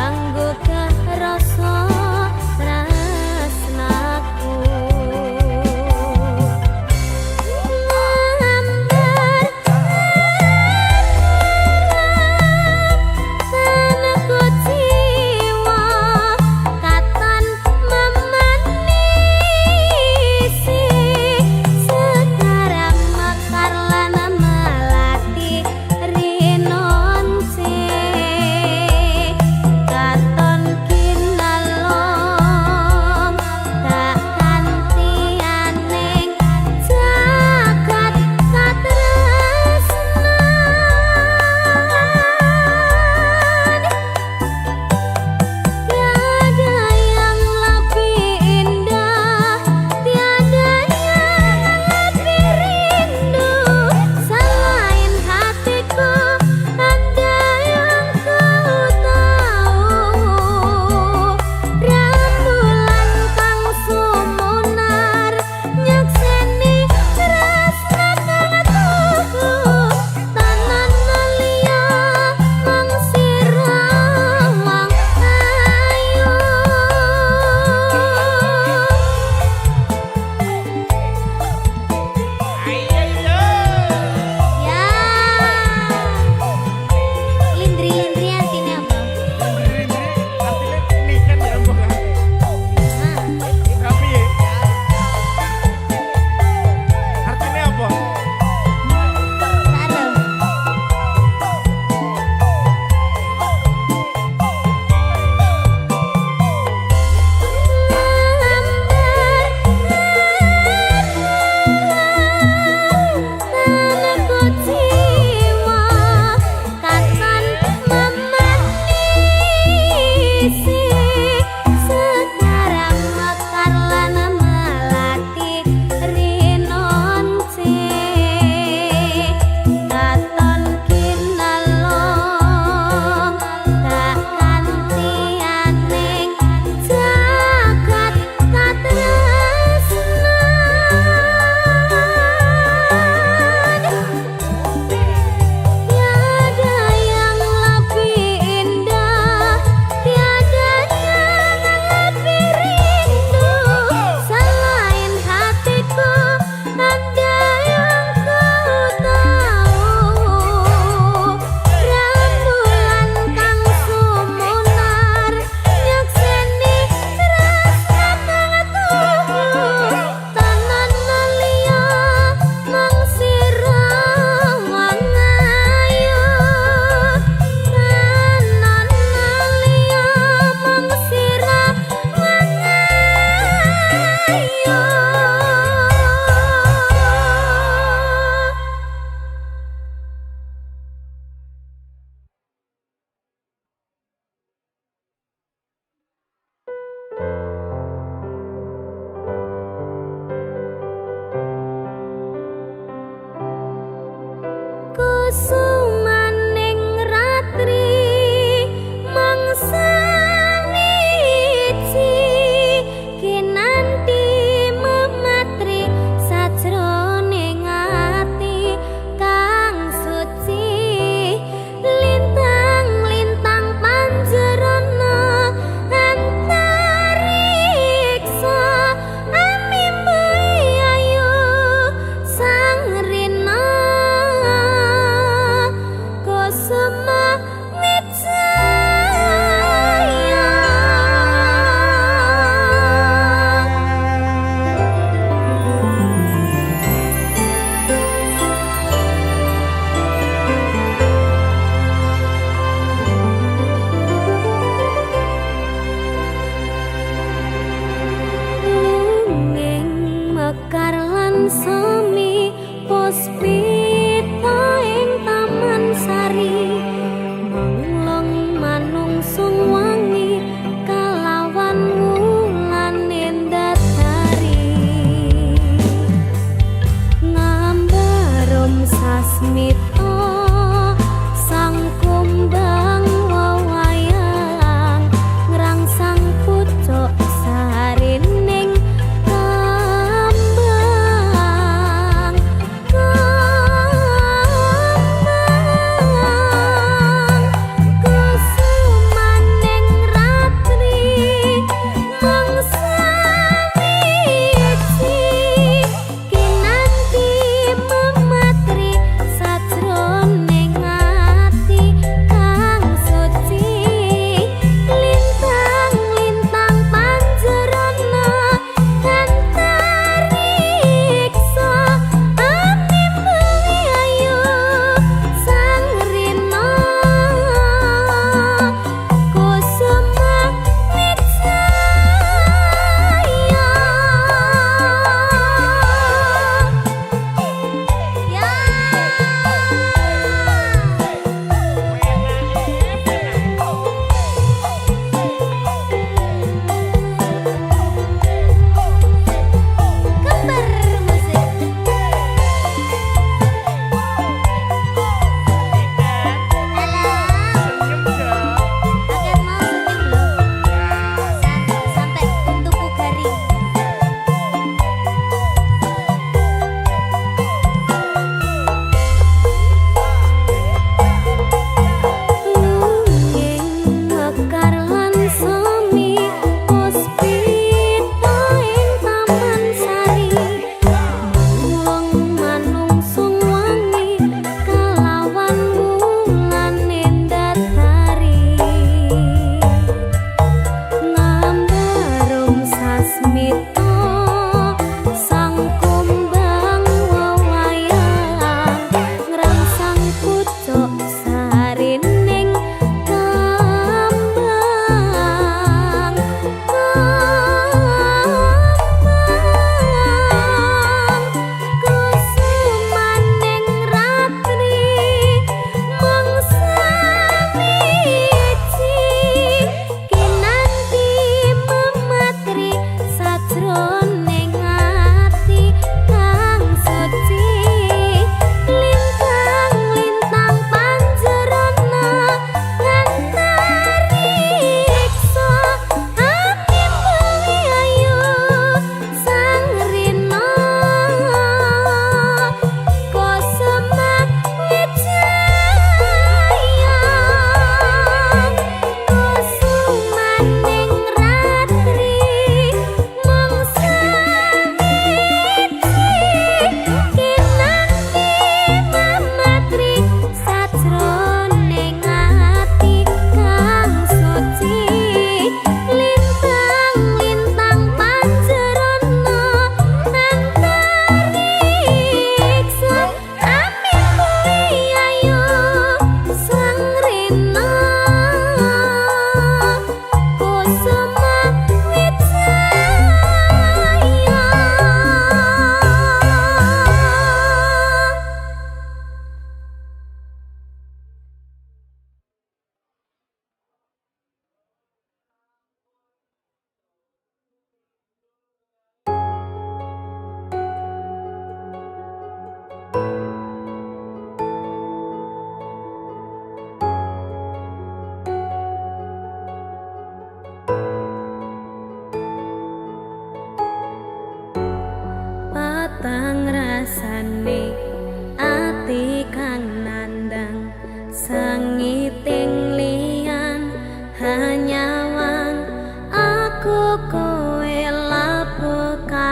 Anggo rasa tresna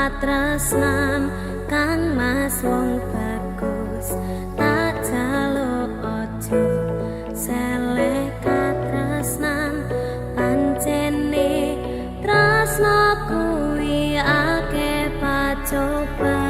katresnan kang mas wong bagus tak jaluk ojo seleh katresnan pancene tresno kuwi akeh pacobaan.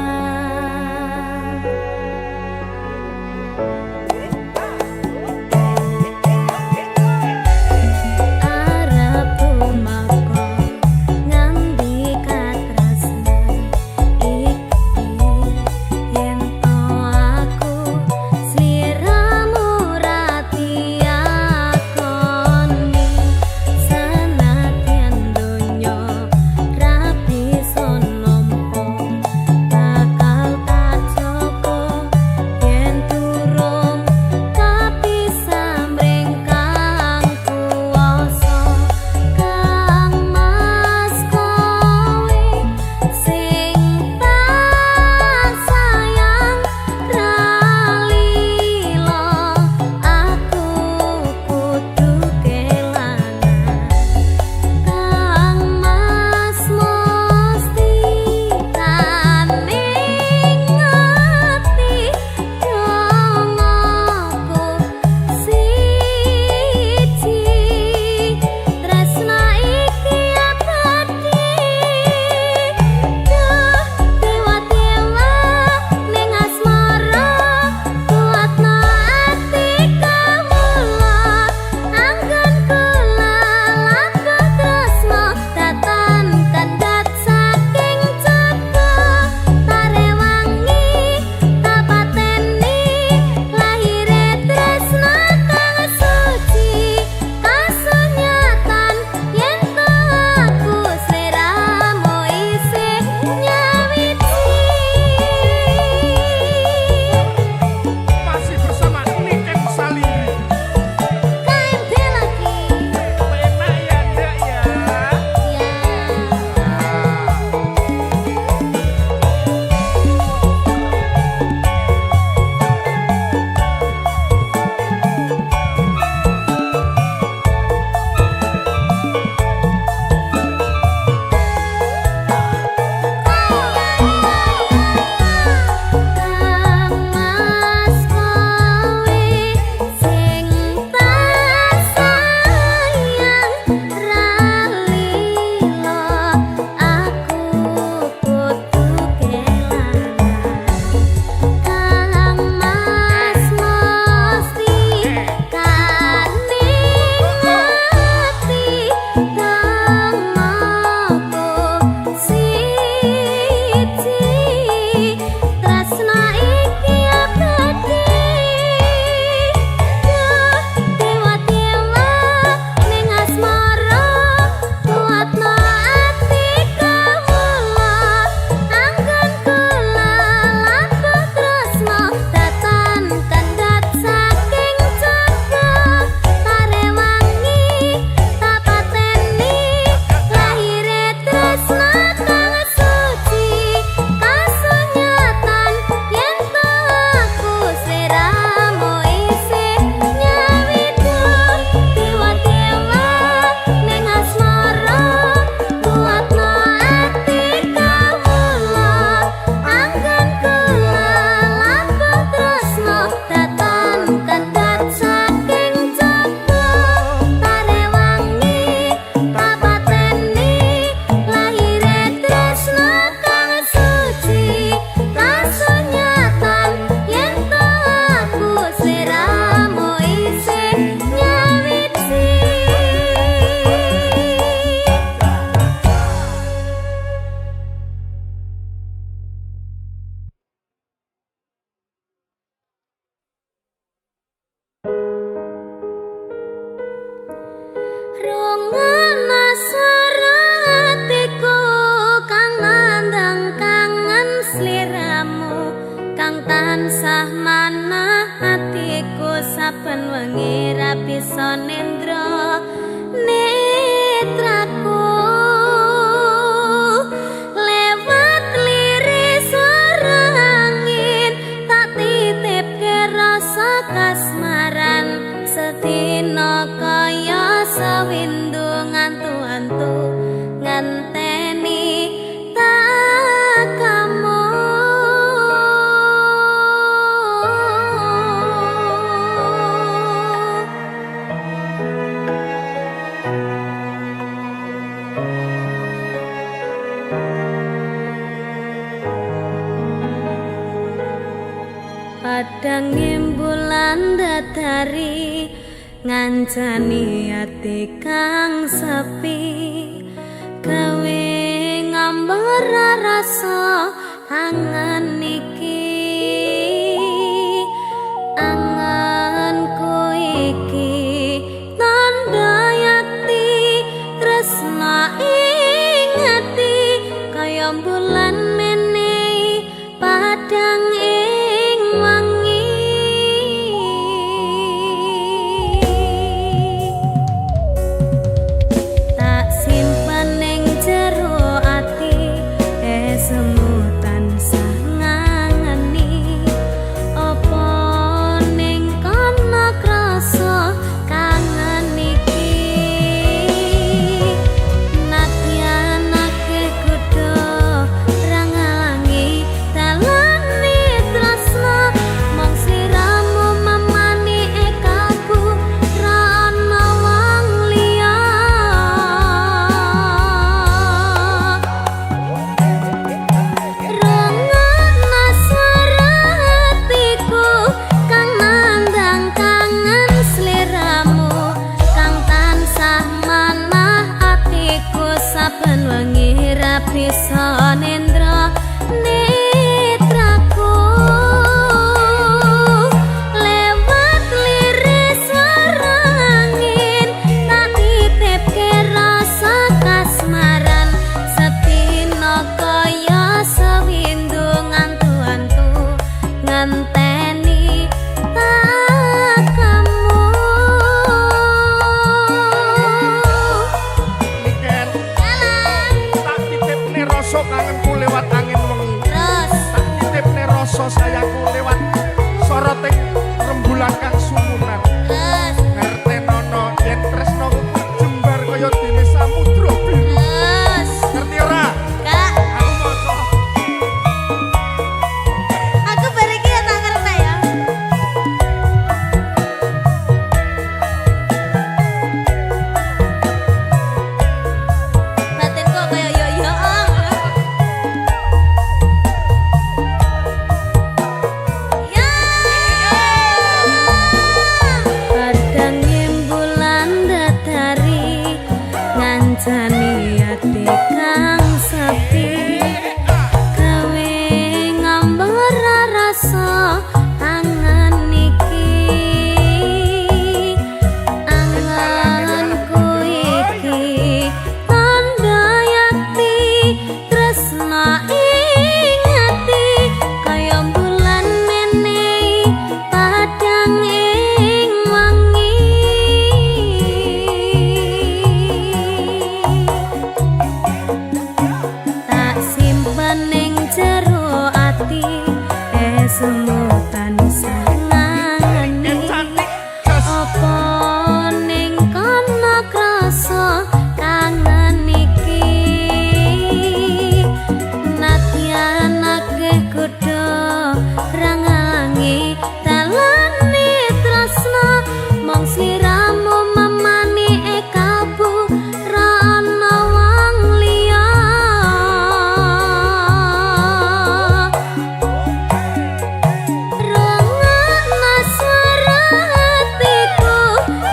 padang bulan dadari ngancani ati kang sepi gawe ngambar rasa angan iki anganku iki tanda yakti tresna ing ati kaya bulan menehi padang ing wangi tak simpen ning jero ati semu tansah ngangeni apa ning kana krasa kangen iki nadyan akeh kudu rangalangi dalane tresna mong sliramu mamani ekaku ra ana wong liya rungokna swara hatiku kang nandang kangen sliramu kang tansah manah atiku saben wengi ra bisa nendra netraku lewat liris swara angin tak titipke rasa kasmaran setino kaya sewindu ngantu-antu ngenteni tak kamu Niken tak titipne rasa kangenku lewat angin wengi terus tak titipne rasa sayangku lewat soroting rembulan kang sumunan terus ngertenono yen tresnaku jembar kaya dene samudra biru terus ngerti ora kak aku maca aku bariki ya tak ngerti ya batin kok kaya yo ya padang bulan dadari ngancani ati kang sepi gawe ngambar rasa angan iki anganku iki tanda yakti tresna ing ati kaya bulan menehi padang ing wangi tak simpen ning jero ati semu tansah ngangeni cantik jas apa ning kana krasa kangen iki nadyan akeh kudu rangalangi dalane tresna mong sliramu mamani ekabu ra ana wong liya rungokna swara hatiku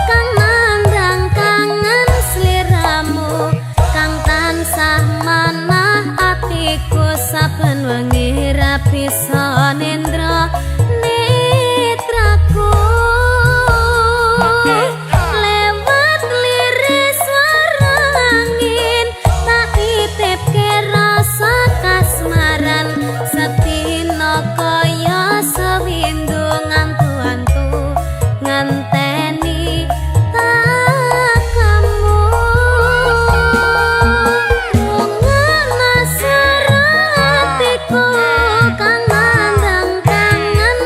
kang nandang kangen sliramu kang tansah manah atiku saben wengi ra bisa nendra netraku lewat liris swara angin tak titipke rasa kasmaran setino kaya sewindu ngantu-antu ngenteni tak kamu rungokna swara hatiku kang nandang kangen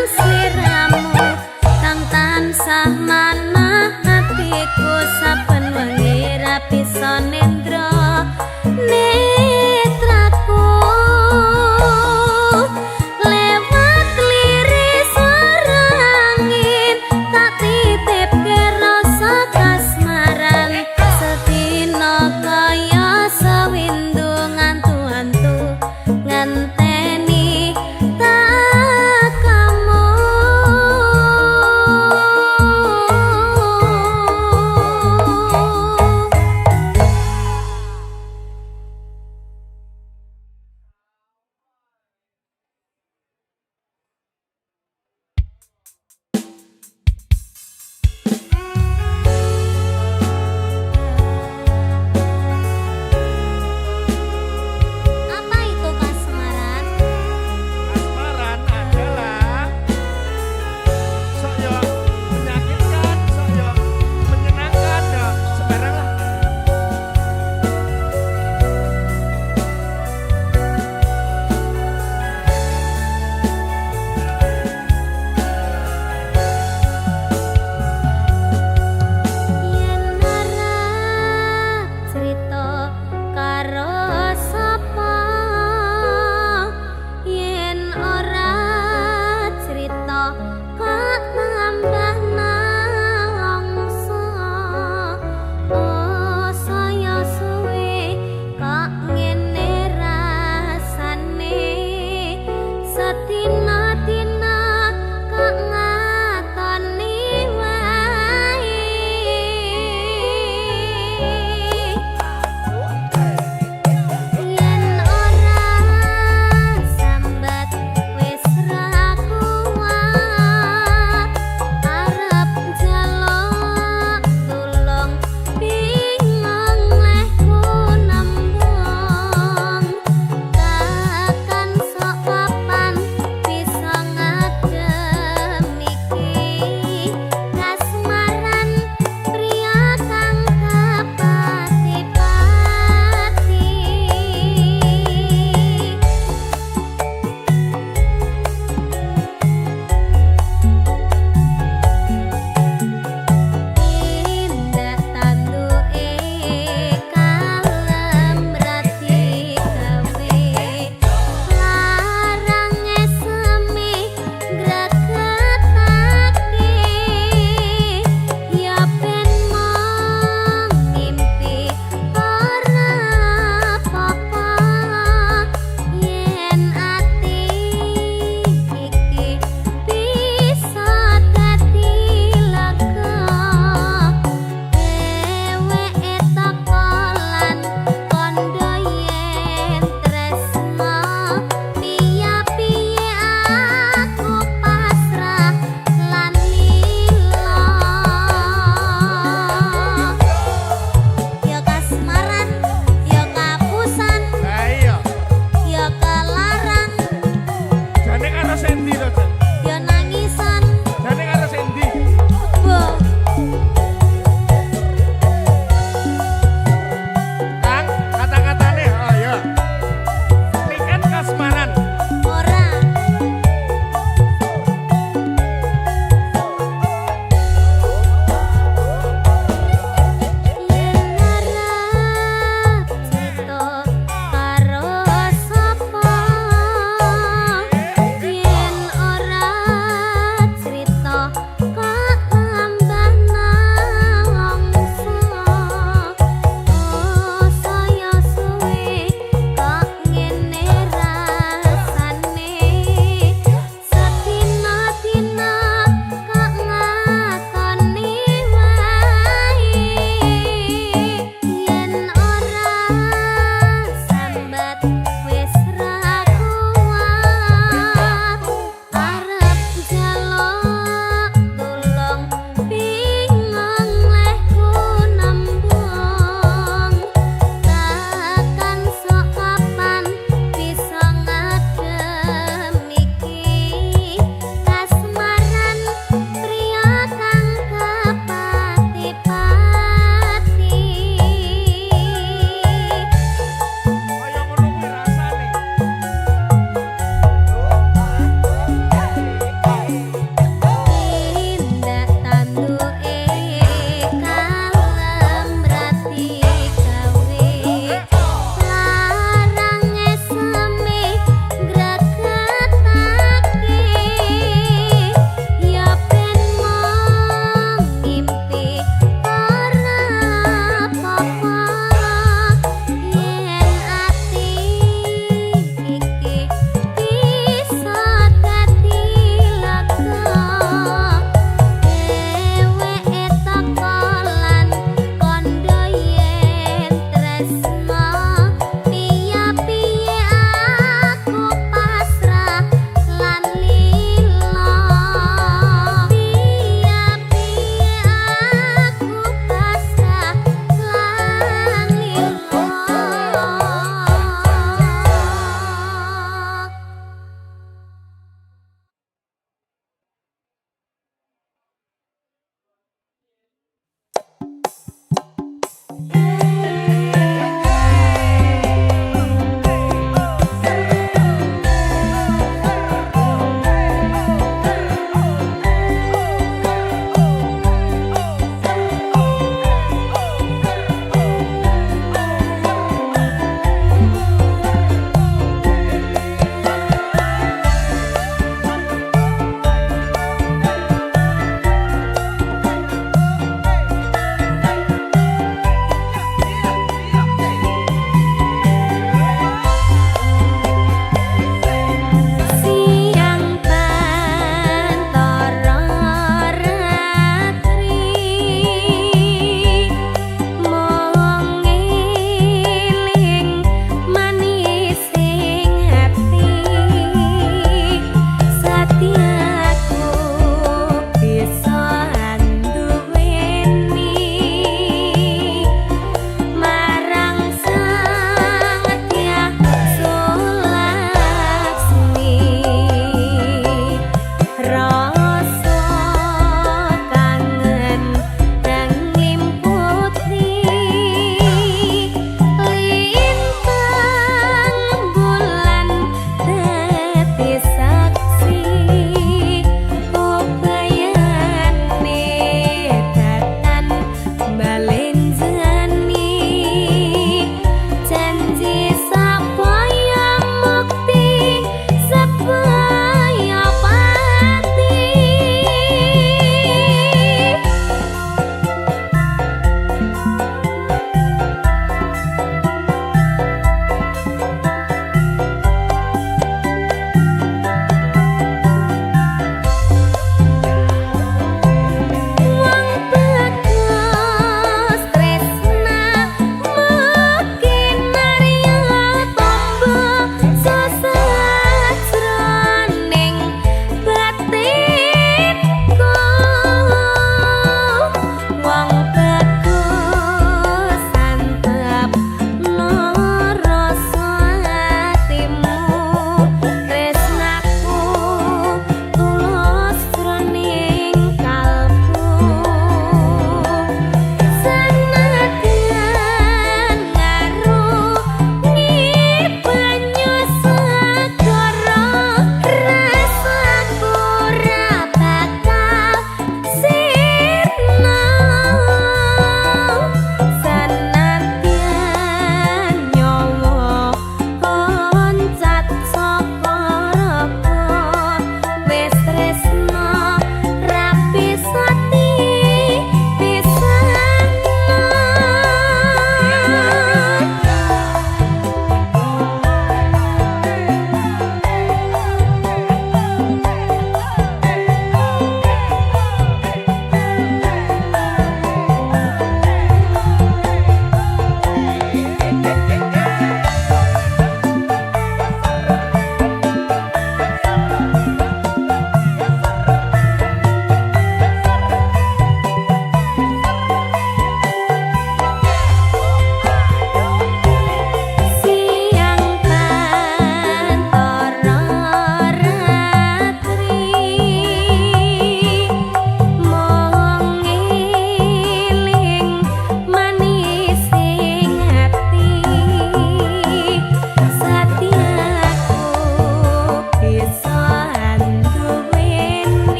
karo sapa yen ora cerita kok tambah nalongso oh saya suwe kok ngene rasane setina-tina kok ngatoni wae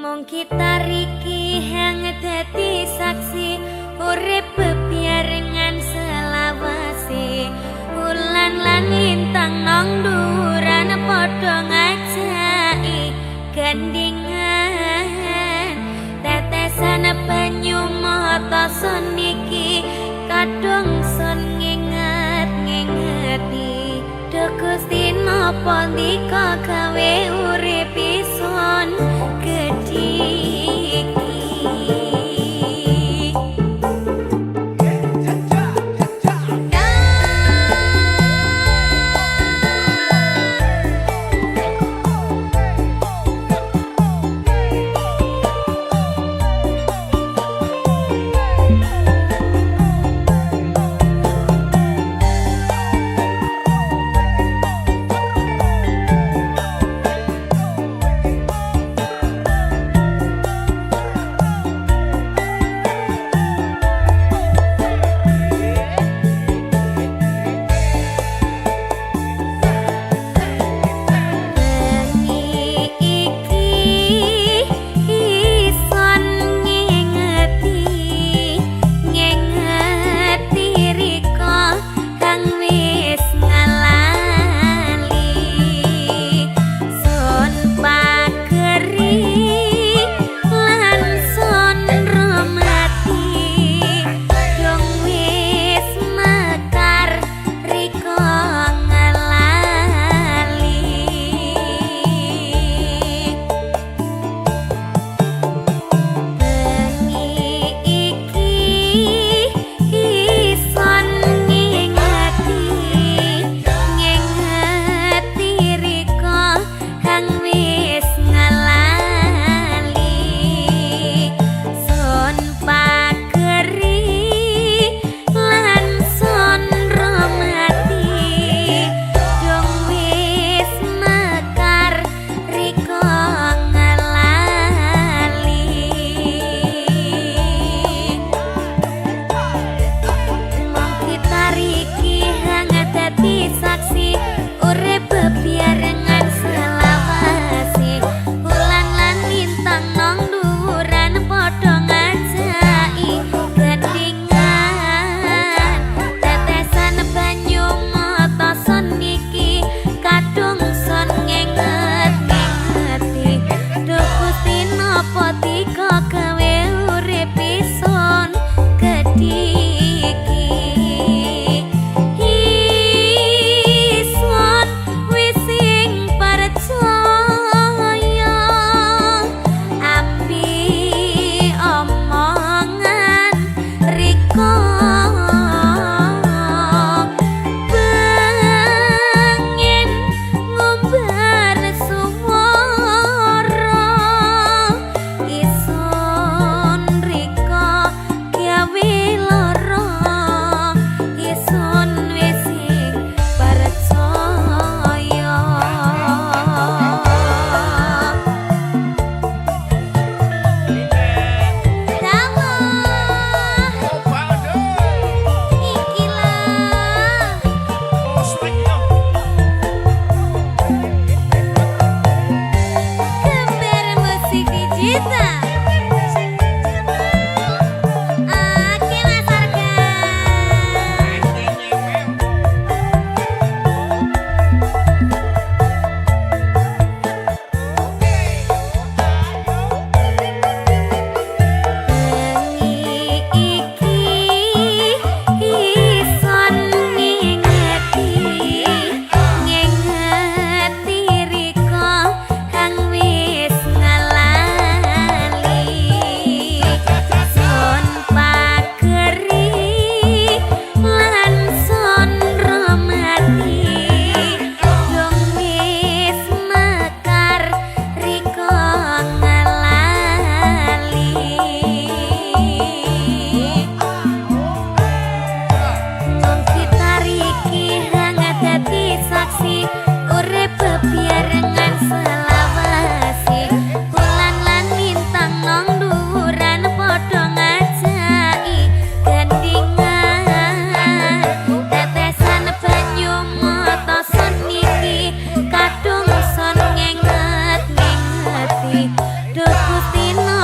Mung kita riki hang dadi saksi urip bebarengan selawase bulan lan lintang nang duran padha ngajaki gandingan tetesan banyu mata son iki kadung son nginget-ngingeti Gusti napa ndika gawe urip ison gedhiki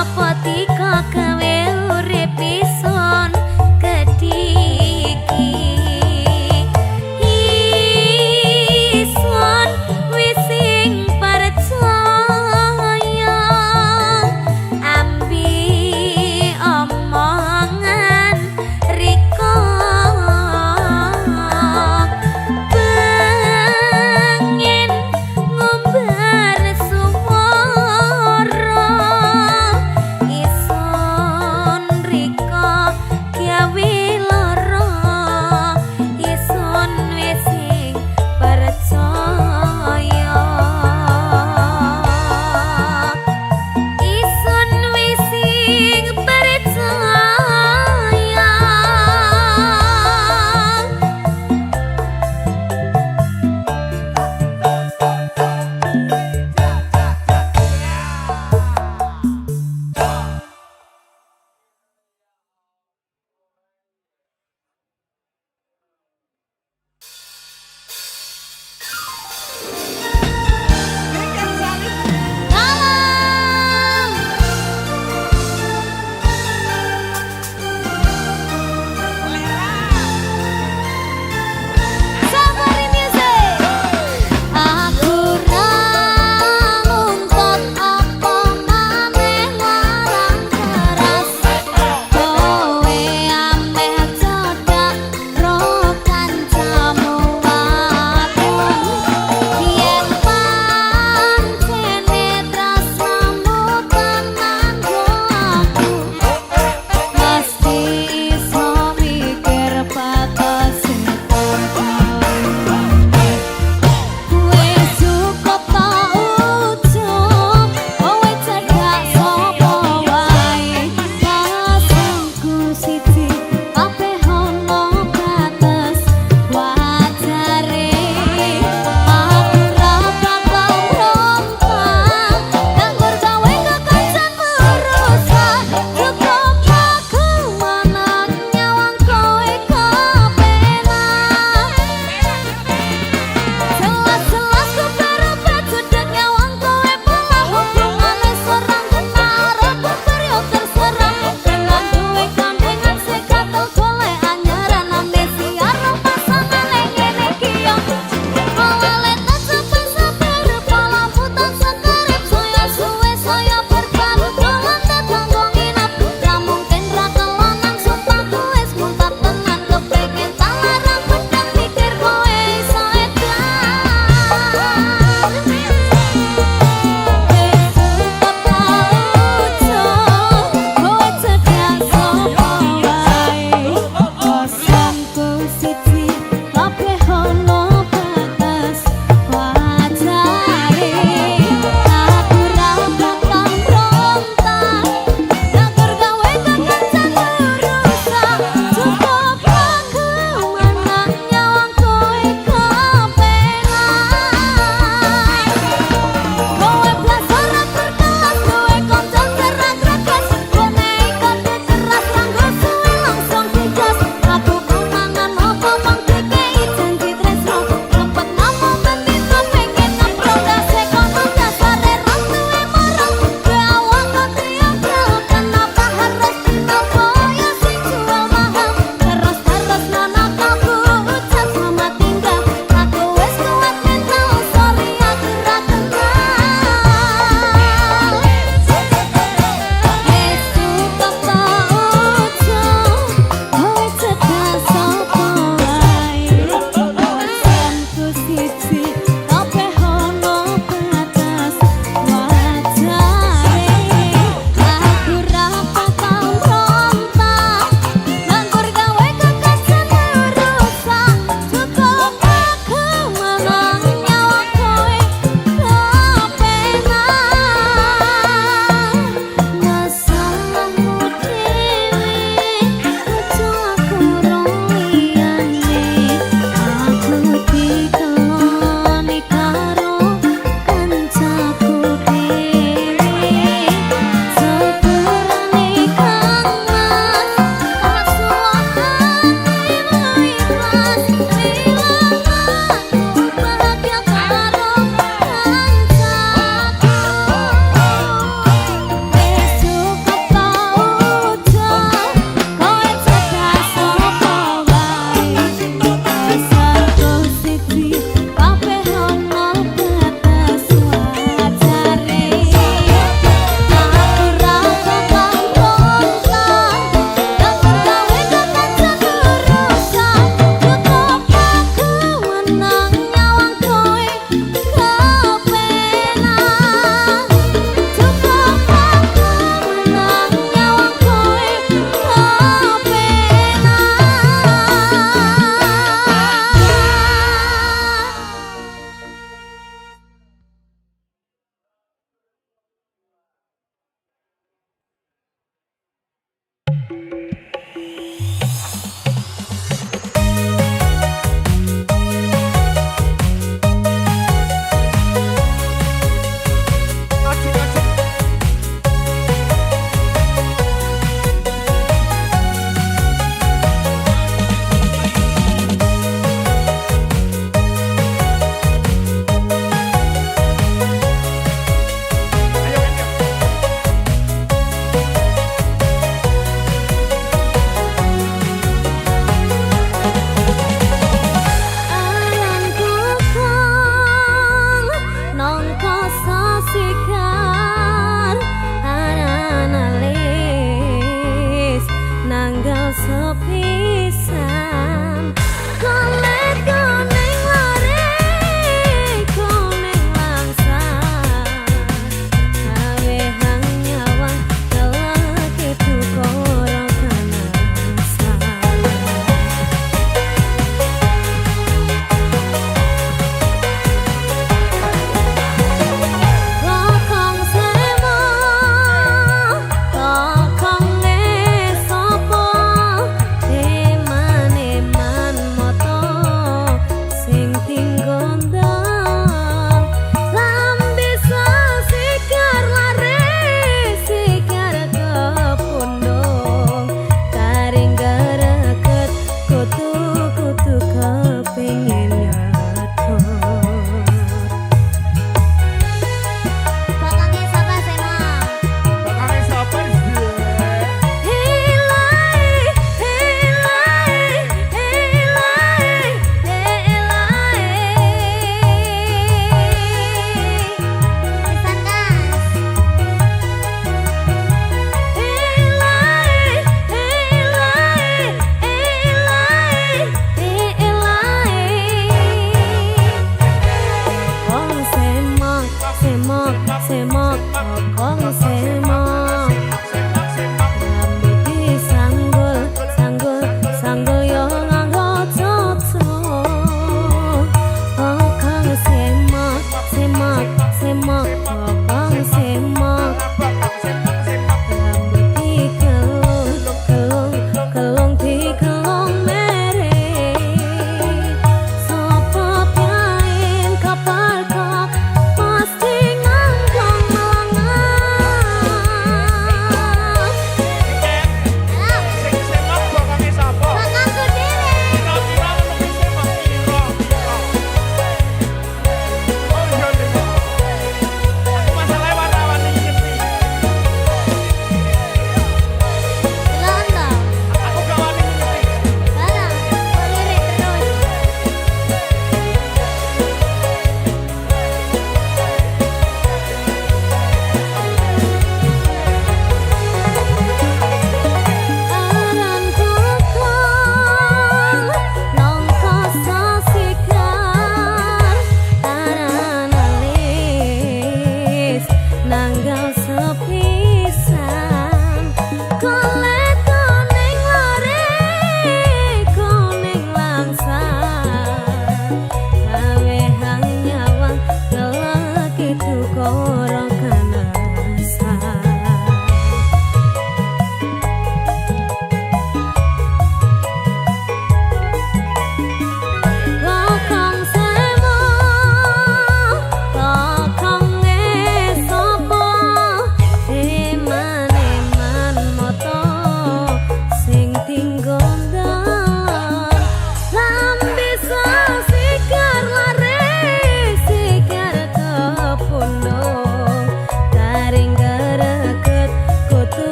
apa tika gawe urip ison kediki ison wis sing percaya ambi omongan riko pengen ngumbar suara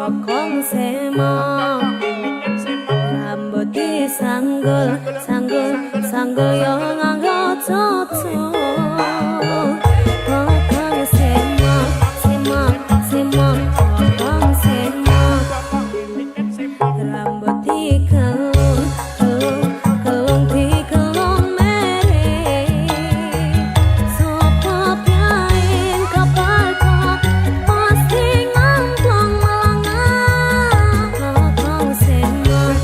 Kokong semok rambut disanggul sanggul sanggul yo nganggo cucu kokong semok semok semok kokong semok rambut dikelung kelung kelung dikelung mere sopo piain kapalku pasti ngomplong melangah kokong semok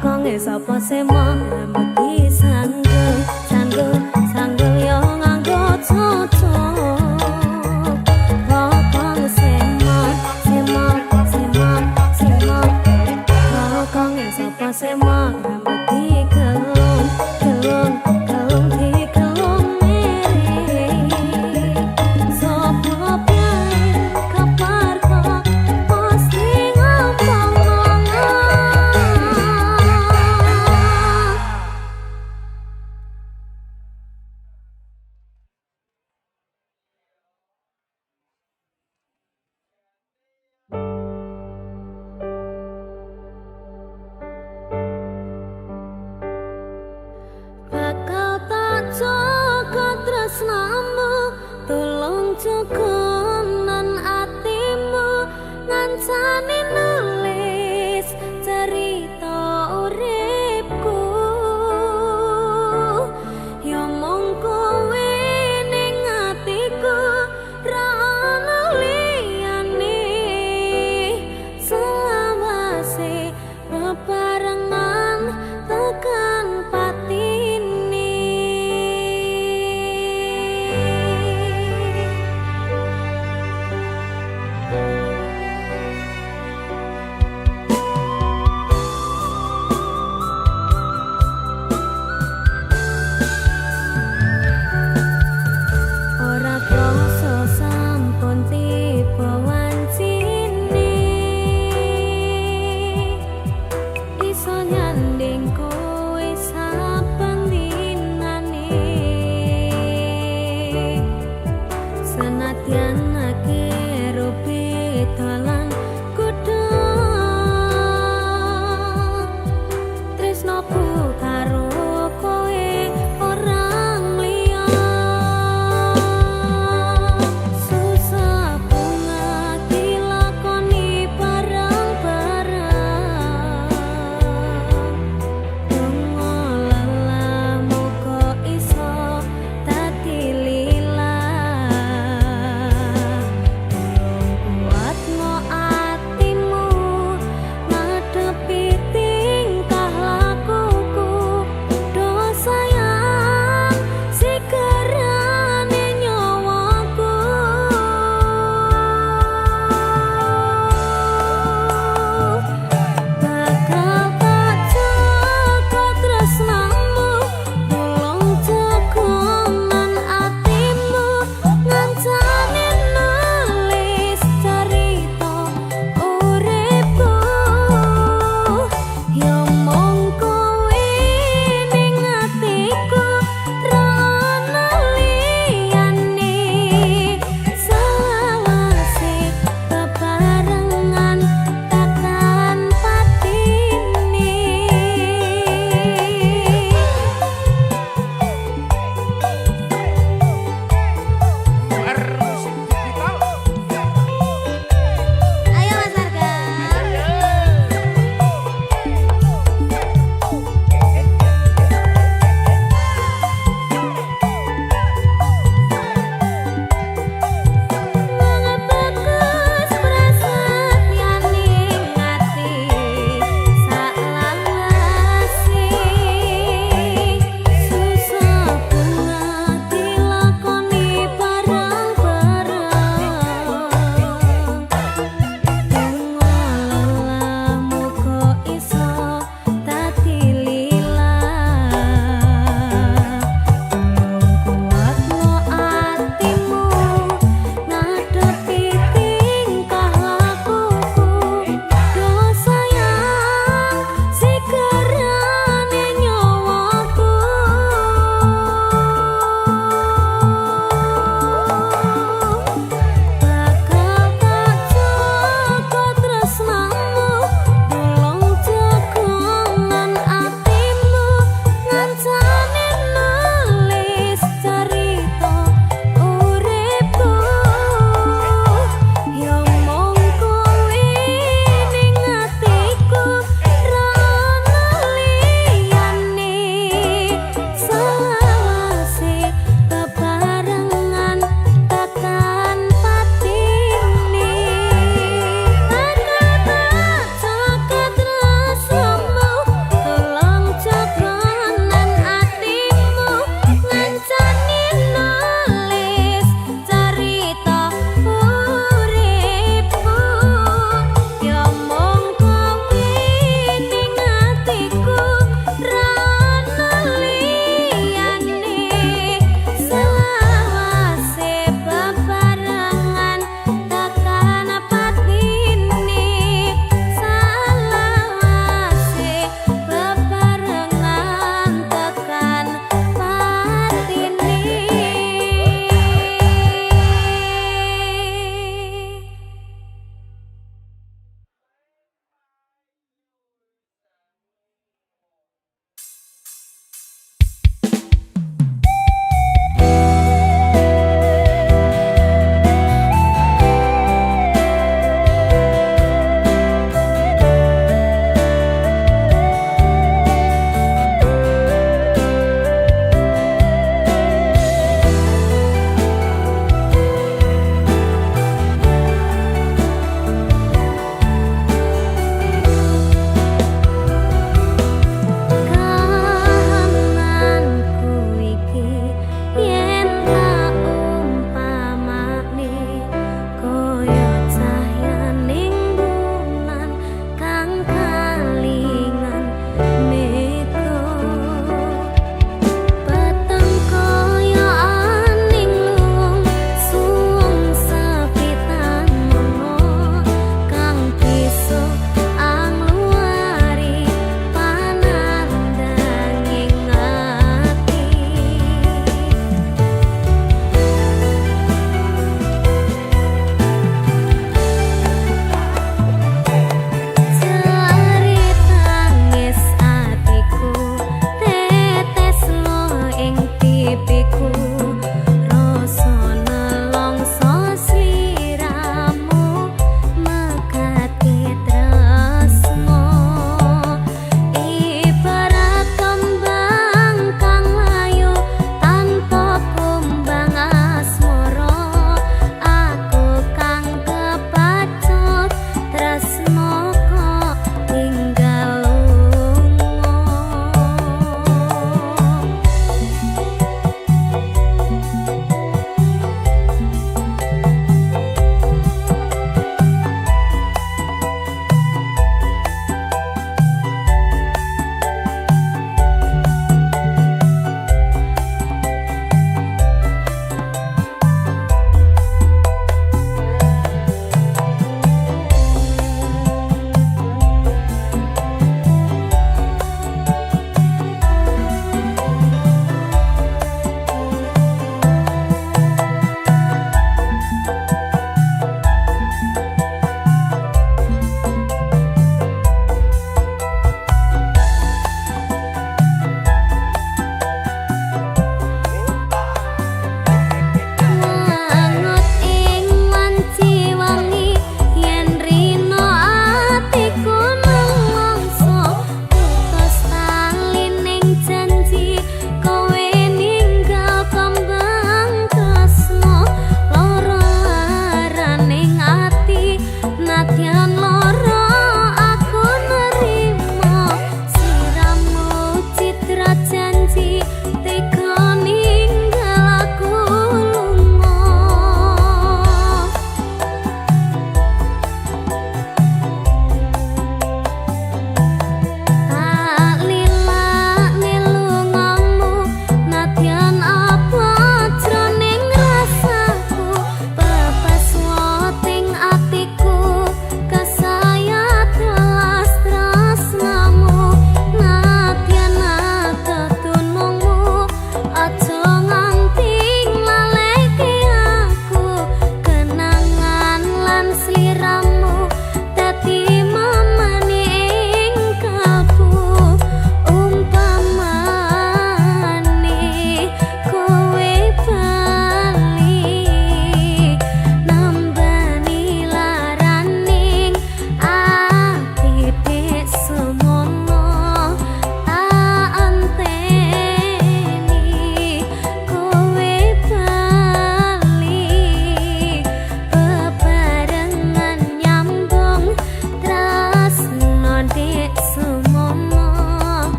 kokong sopo semok rambut disanggul sanggul sanggul yo nganggo cucu kokong semok semok semok semok kokong sopo semok rambut dikelung kelung kelung dikelung mere sopo piain kaparku pasti ngomong melangah bakal tak jaga tresnamu tulung jogonan atimu ngancani nulis cerita uripku ya mung kowe ning atiku ra ana liyane selawase bebarengan tekan patine ora krasa sampun tiba wancine iso nyanding kowe saben dinane senadyan akeh beda kudu tresnoku karo kowe orang liya susah bunga dilakoni bareng-bareng donga lelamu kok iso dadi lila kuatno atimu ngadepi tingkah lakuku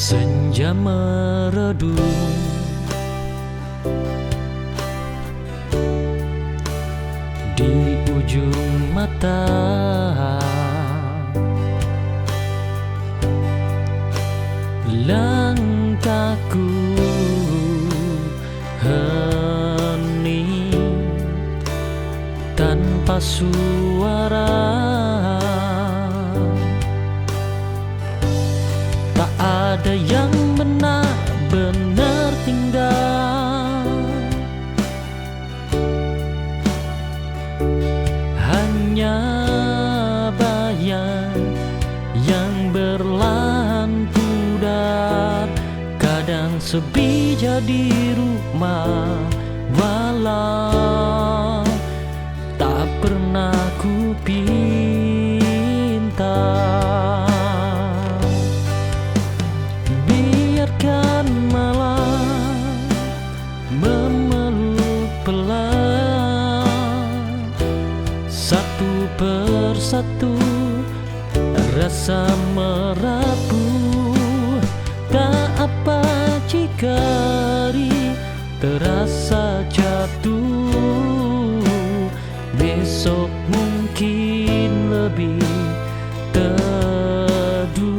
Senja meredup di ujung mata, langkahku hening tanpa suara. Tak ada yang benar-benar tinggal, hanya bayang yang berlahan pudar. Kadang sepi jadi rumah, walau tak pernah ku pinta. Biarkan malam memeluk pelan, satu persatu rasa merapuh. Tak apa jika hari terasa jatuh, besok mungkin lebih teduh.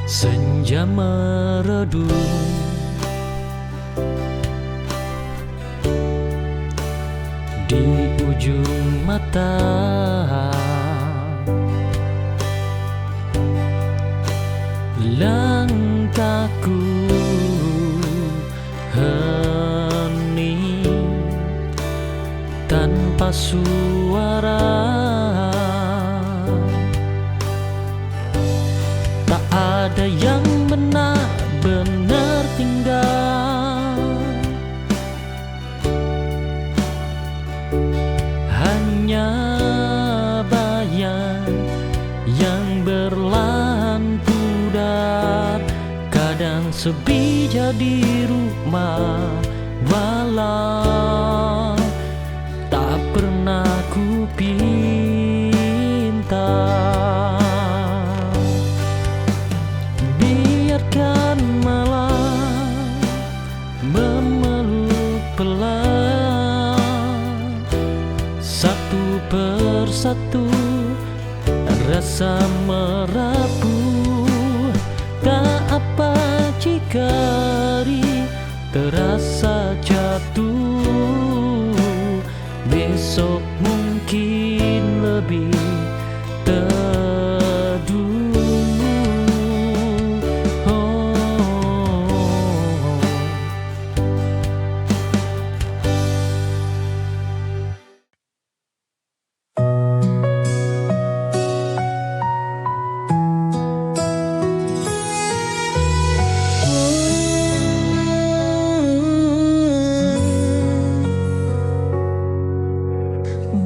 Senja meredup di ujung mata, langkahku hening tanpa suara. Tak ada yang benar-benar tinggal, hanya bayang yang berlahan pudar. Kadang sepi jadi rumah, walau tak pernah ku pinta. Biarkan malam memeluk pelan, satu persatu rasa merapuh. Tak apa jika hari terasa jatuh, besok mungkin lebih teduh.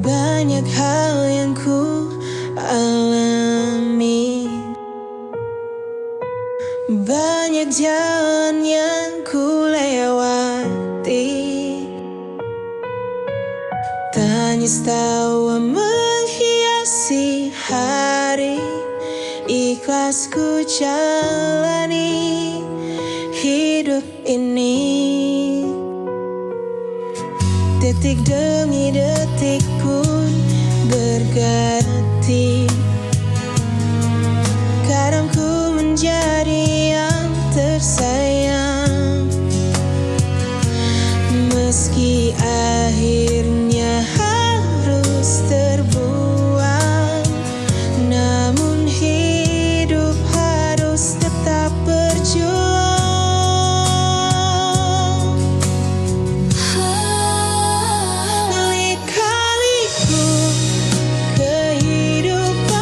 Banyak hal yang ku alami, banyak jalan yang ku lewati. Tangis tawa menghiasi hari, ikhlas ku jalani hidup ini. Detik demi detik pun berganti, kadang ku menjadi yang tersayang. Meski akhirnya harus terbuang, namun hidup harus tetap berjuang. Lika-liku kehidupan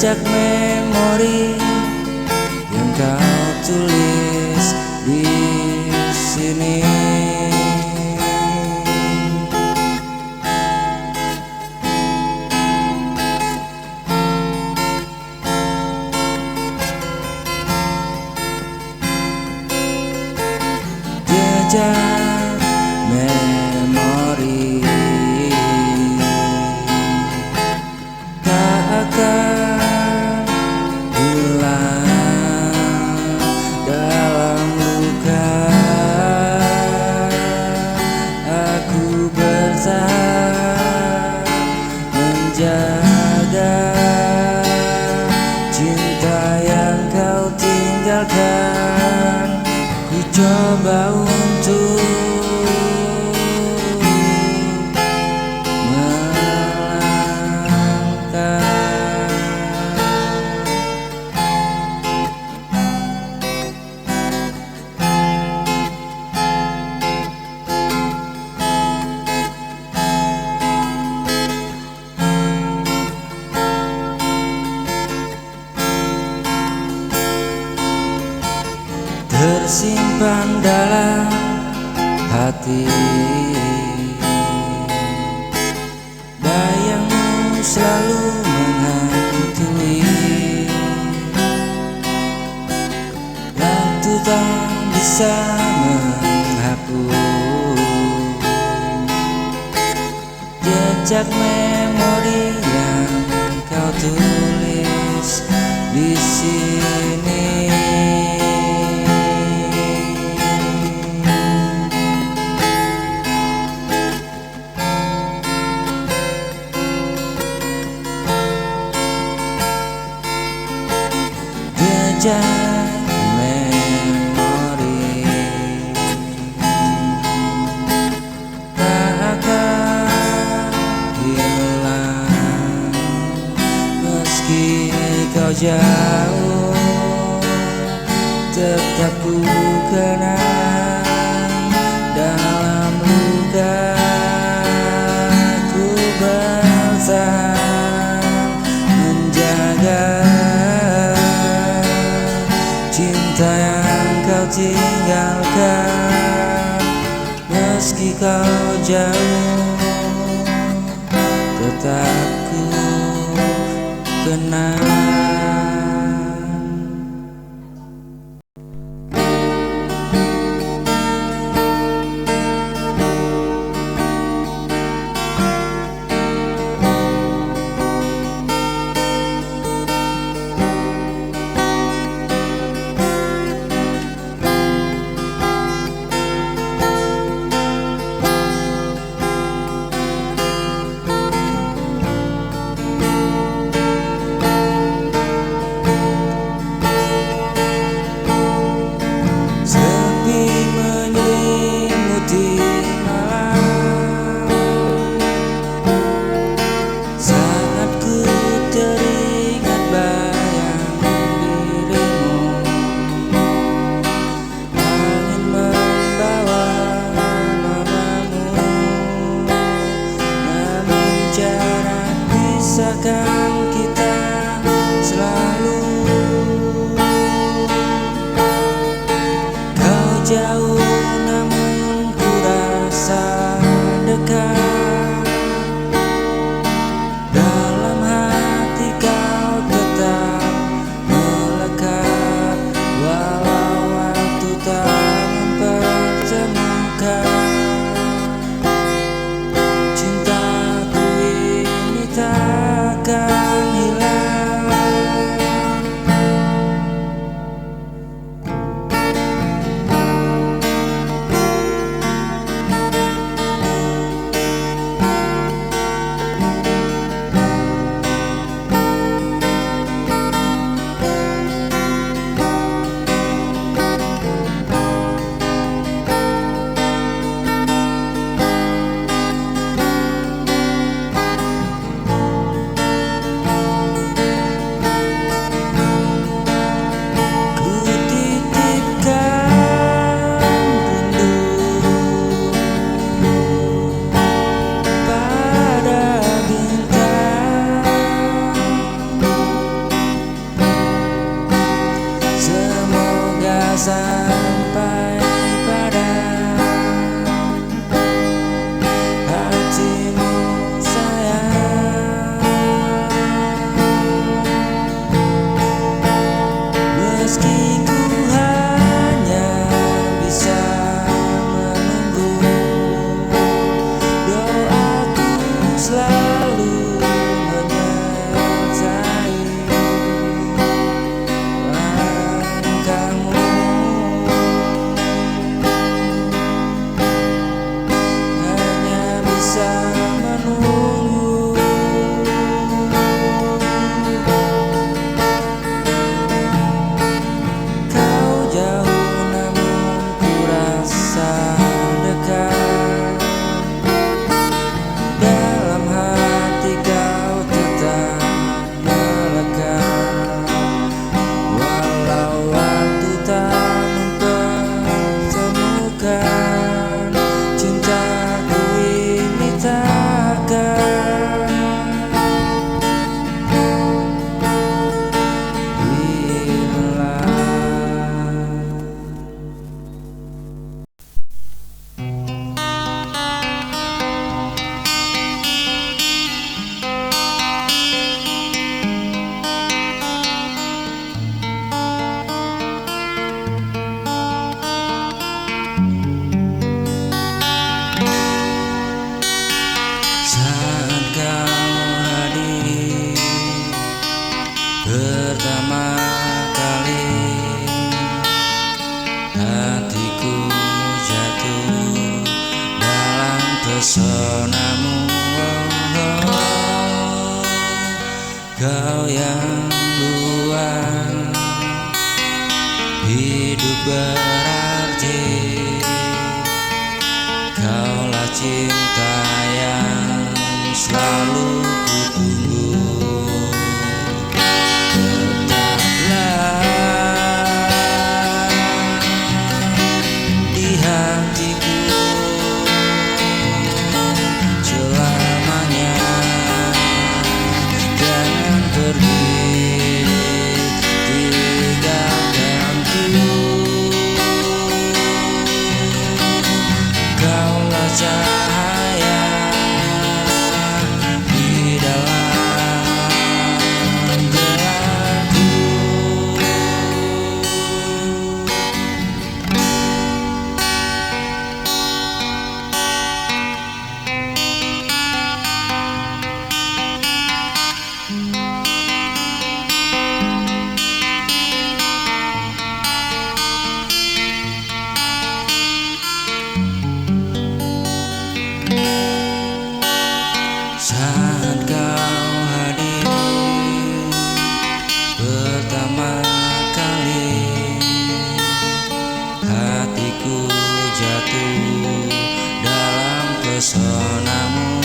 jejak memori yang kau tulis di sini. Jejak memori tak akan hilang dalam luka. Aku bertahan menjaga cinta yang kau tinggalkan. Ku coba untuk tersimpan dalam hati. Bayangmu selalu menghantui. Waktu tak bisa menghapus jejak memori yang kau tulis di sini. Jejak memori tak akan hilang meski kau jauh, tetap ku kenang dalam luka. Ku bertahan menjaga cinta yang kau tinggalkan. Meski kau jauh, tetap ku kenang. Bisakah kita selalu? Kau jauh namun ku rasa dekat. Dalam hati kau tetap melekat, walau waktu tak mempertemukan. Cintaku ini takkan dekat bila saat kau hadir pertama kali, hatiku jatuh dalam pesonamu. Kau yang buat hidup berarti, kaulah cinta yang selalu kutunggu. Tetaplah di hatiku selamanya, jangan pergi tinggalkanku. Kaulah cahaya di dalam gelapku. Saat kau hadir pertama kali, hatiku jatuh dalam pesonamu.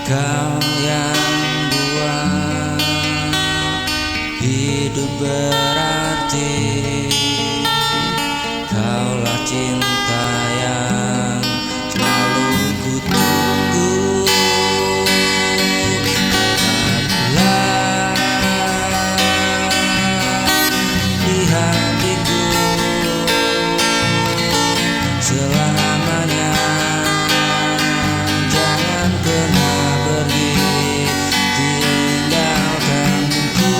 Kau yang buat hidup berarti, kaulah cinta yang selalu kutunggu. Tetaplah di hatiku selamanya, jangan pernah pergi tinggalkanku.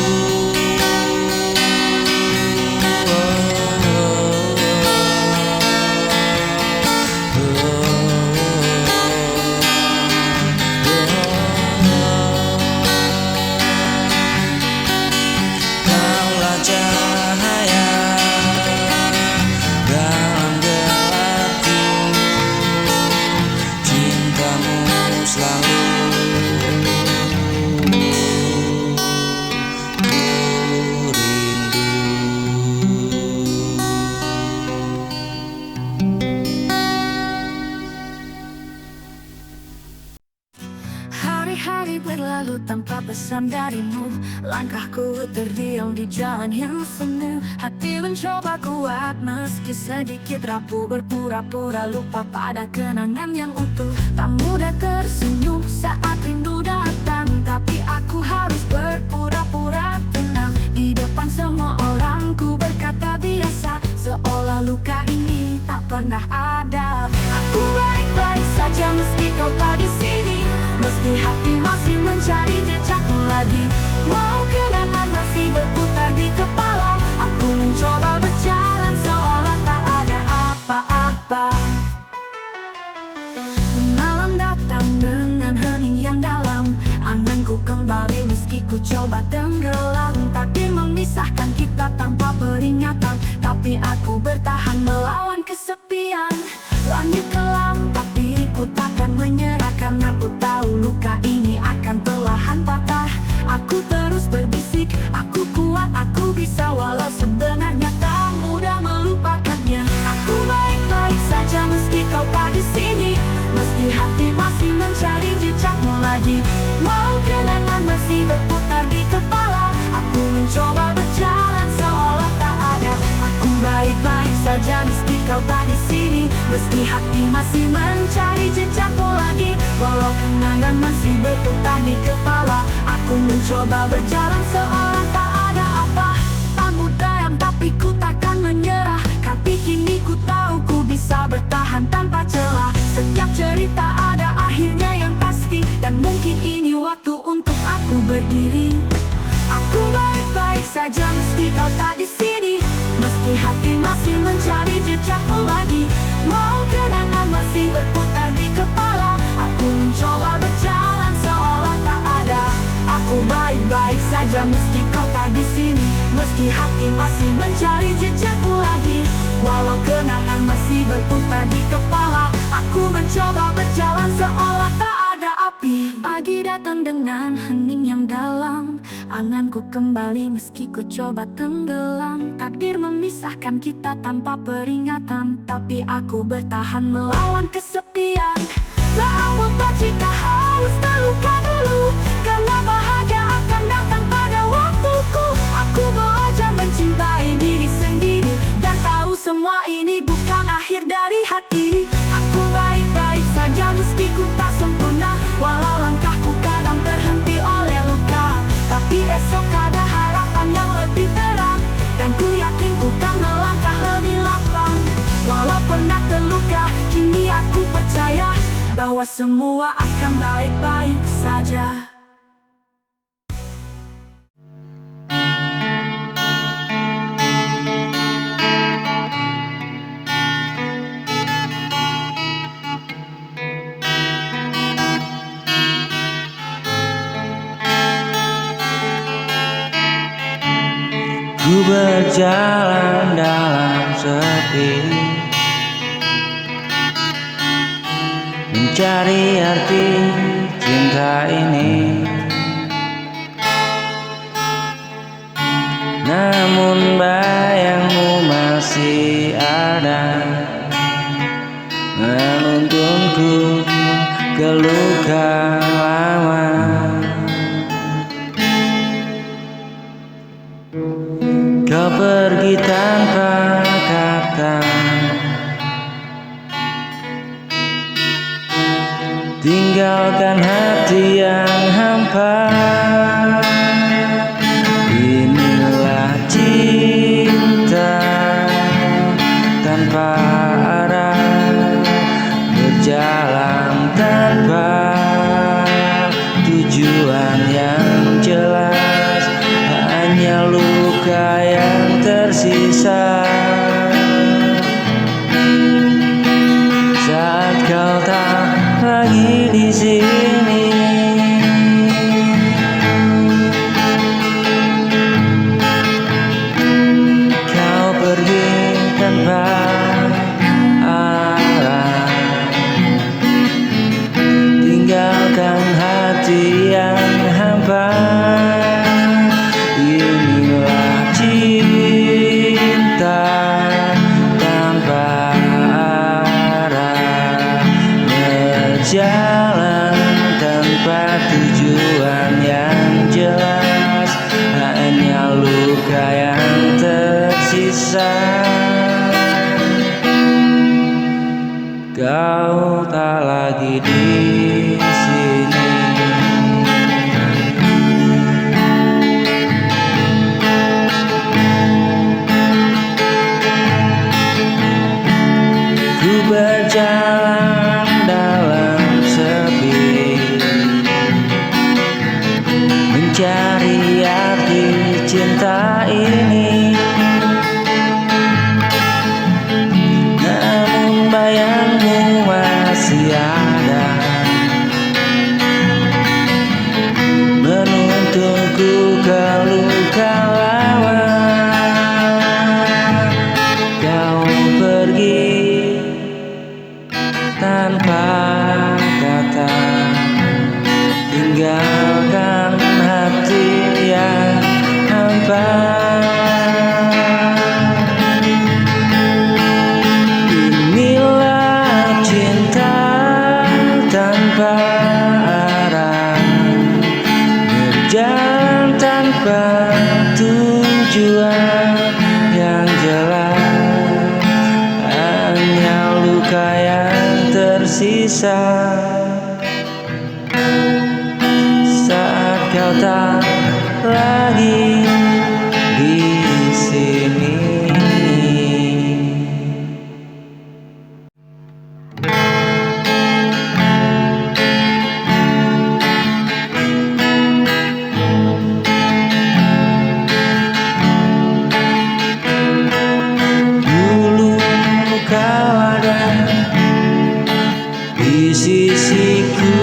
Kaulah cahaya dalam gelapku, cintamu selalu ku rindu. Hari-hari berlalu tanpa pesan darimu, langkahku terdiam di jalan yang semu. Hati mencoba kuat meski sedikit rapuh, berpura-pura lupa pada kenangan yang utuh. Tak mudah tersenyum saat rindu datang, tapi aku harus berpura-pura tenang. Di depan semua orang ku berkata biasa, seolah luka ini tak pernah ada. Aku baik-baik saja meski kau tak di sini, meski hati masih mencari jejakmu lagi. Mau kenangan masih berputar di kepala, aku mencoba berjalan seolah tak ada apa-apa. Malam datang dengan hening yang dalam, anganku kembali meski ku coba tenggelam. Takdir memisahkan kita tanpa peringatan, tapi aku bertahan melawan kesepian. Langit kelam tapi ku takkan menyerah, karena ku tahu luka ini akan perlahan patah. Aku terus berbisik, aku kuat, aku bisa, walau sebenarnya tak mudah melupakannya. Aku baik-baik saja meski kau tak di sini, meski hati masih mencari jejakmu lagi. Mau kenangan masih berputar di kepala, aku mencoba berjalan seolah tak ada. Aku baik-baik saja meski kau tak di sini, meski hati masih mencari jejak kenangan masih berputar di kepala. Aku mencoba berjalan seolah tak ada apa. Tak mudah tapi ku takkan menyerah. Tapi kini ku tahu ku bisa bertahan tanpa celah. Setiap cerita ada akhirnya yang pasti, dan mungkin ini waktu untuk aku berdiri. Aku baik-baik saja meski kau tak di sini, meski hati masih mencari jejakmu lagi. Mau kenangan masih berputar di kepala. Aku mencoba berjalan seolah tak ada. Aku baik-baik saja meski kau tak di sini, meski hati masih mencari jejakmu lagi. Walau kenangan masih berputar di kepala, aku mencoba berjalan seolah tak ada api. Pagi datang dengan hening yang dalam, anganku kembali meski ku coba tenggelam. Takdir memisahkan kita tanpa peringatan, tapi aku bertahan melawan kesepian. Lama jika harus terluka dulu, karena bahagia akan datang pada waktuku. Aku belajar mencintai diri sendiri, dan tahu semua ini bukan akhir dari hati. Aku baik-baik saja meski ku tak sempurna, walau langkahku kadang terhenti oleh luka. Tapi esok ada harapan yang lebih terang, dan ku yakin ku kan melangkah lebih lapang. Walau pernah terluka, kini aku percaya bahwa semua akan baik-baik saja. Ku berjalan dalam sepi, mencari arti cinta ini. Namun bayangmu masih ada, menuntunku ke luka lama. Kau pergi tanpa kata, tinggalkan hati yang hampa. Inilah cinta tanpa arah, berjalan tanpa tujuan yang jelas, hanya luka yang tersisa. Saat kau tak lagi di sini, kau pergi tanpa arah, tinggalkan hati yang hampa. Inilah cinta tanpa arah, berjalan tanpa tujuan yang jelas, hanya luka yang tersisa. Kau tak lagi di sini. Ku berjalan dalam sepi, mencari arti cinta ini. Namun bayangmu masih ada, menuntunku ke luka lama. Kau pergi tanpa kata, tinggalkan hati yang hampa. Inilah cinta tanpa arah, berjalan tanpa tujuan yang jelas, hanya luka yang tersisa. kau tak lagi di sini. Dulu kau ada di sisiku,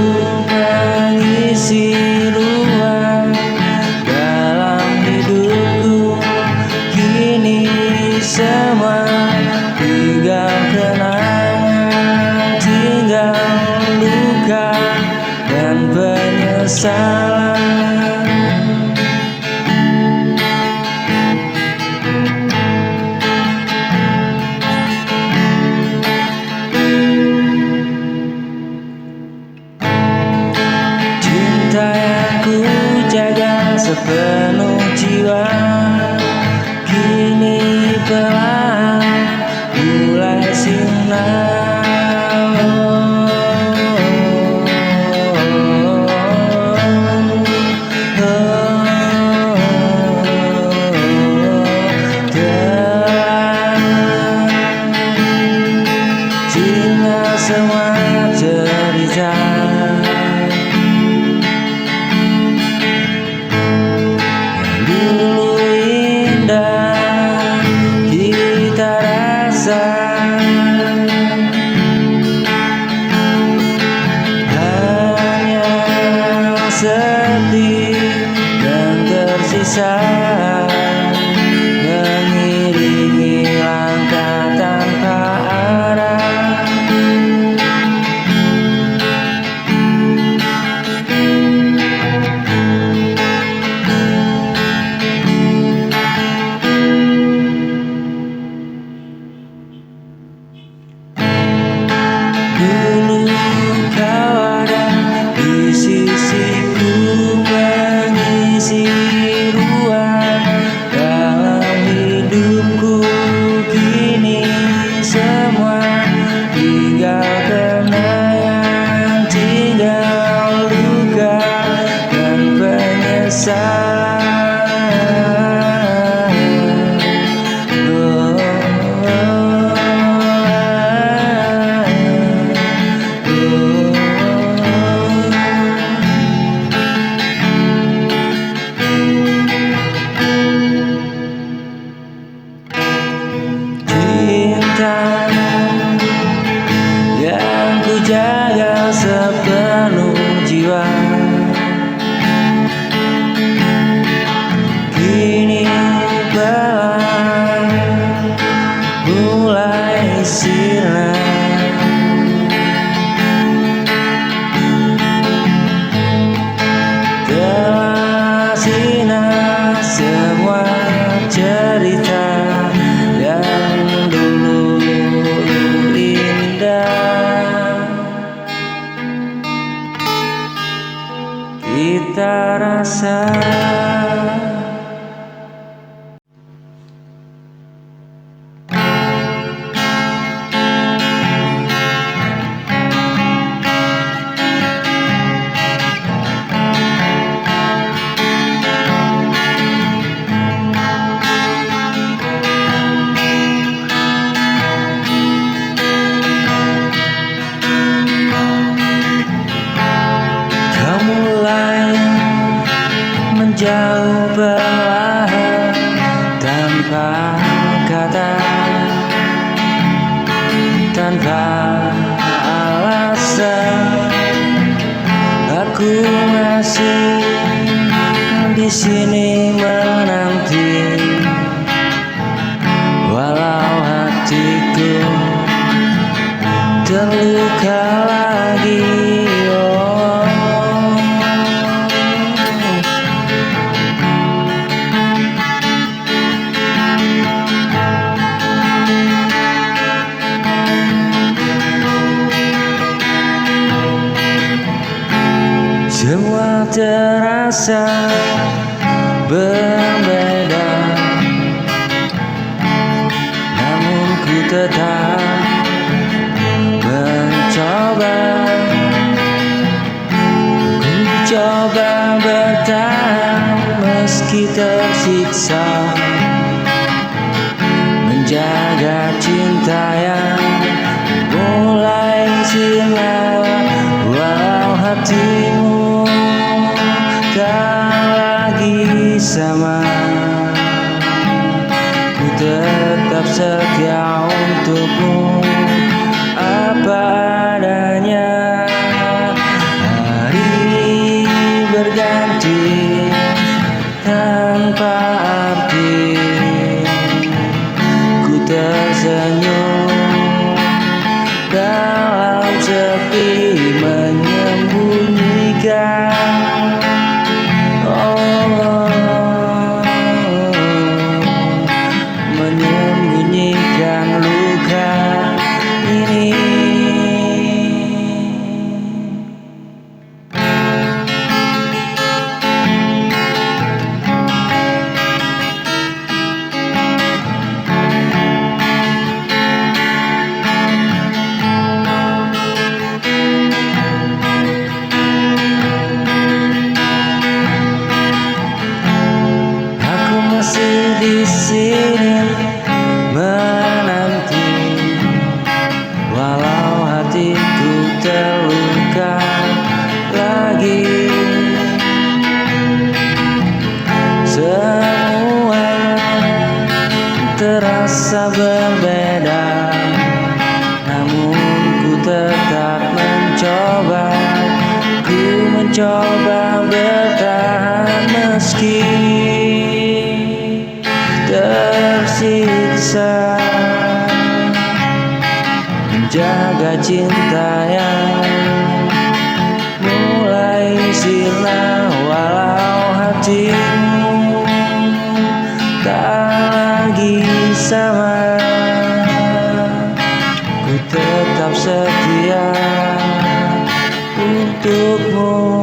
mengisi ruang dalam hidupku. Kini semua tinggal kenangan, tinggal luka dan penyesalan. Cinta yang ku jaga sepenuh jiwa kini perlahan mulai sirna. Telah semua cerita dulu indah kita rasa, hanya sedih dan tersisa mengiringi langkah tanpa arah. Dulu kau ada di sisiku, mengisi ruang dalam hidupku. Kini semua tinggal kenangan, tinggal luka dan penyesalan. Cinta yang ku jaga sepenuh jiwa kini perlahan mulai sirna. Telah sirna semua cerita yang dulu indah kita rasa. Kau mulai menjauh perlahan tanpa kata, tanpa alasan. Aku masih di sini menanti, walau hatiku terluka lagi. Semua terasa berbeda, namun ku tetap mencoba. Ku coba bertahan tersiksa menjaga cinta yang mulai sirna, walau hatimu tak lagi sama. Ku tetap setia untukmu apa adanya. Hari berganti tanpa arti, ku tersenyum dalam sepi menyembunyikan menyembunyikan luka ini. Masih di sini menanti, walau hatiku terluka lagi. Semua terasa berbeda, namun ku tetap mencoba. Ku mencoba bertahan meski tersiksa, menjaga cinta yang mulai sirna, walau hatimu tak lagi sama. Ku tetap setia untukmu.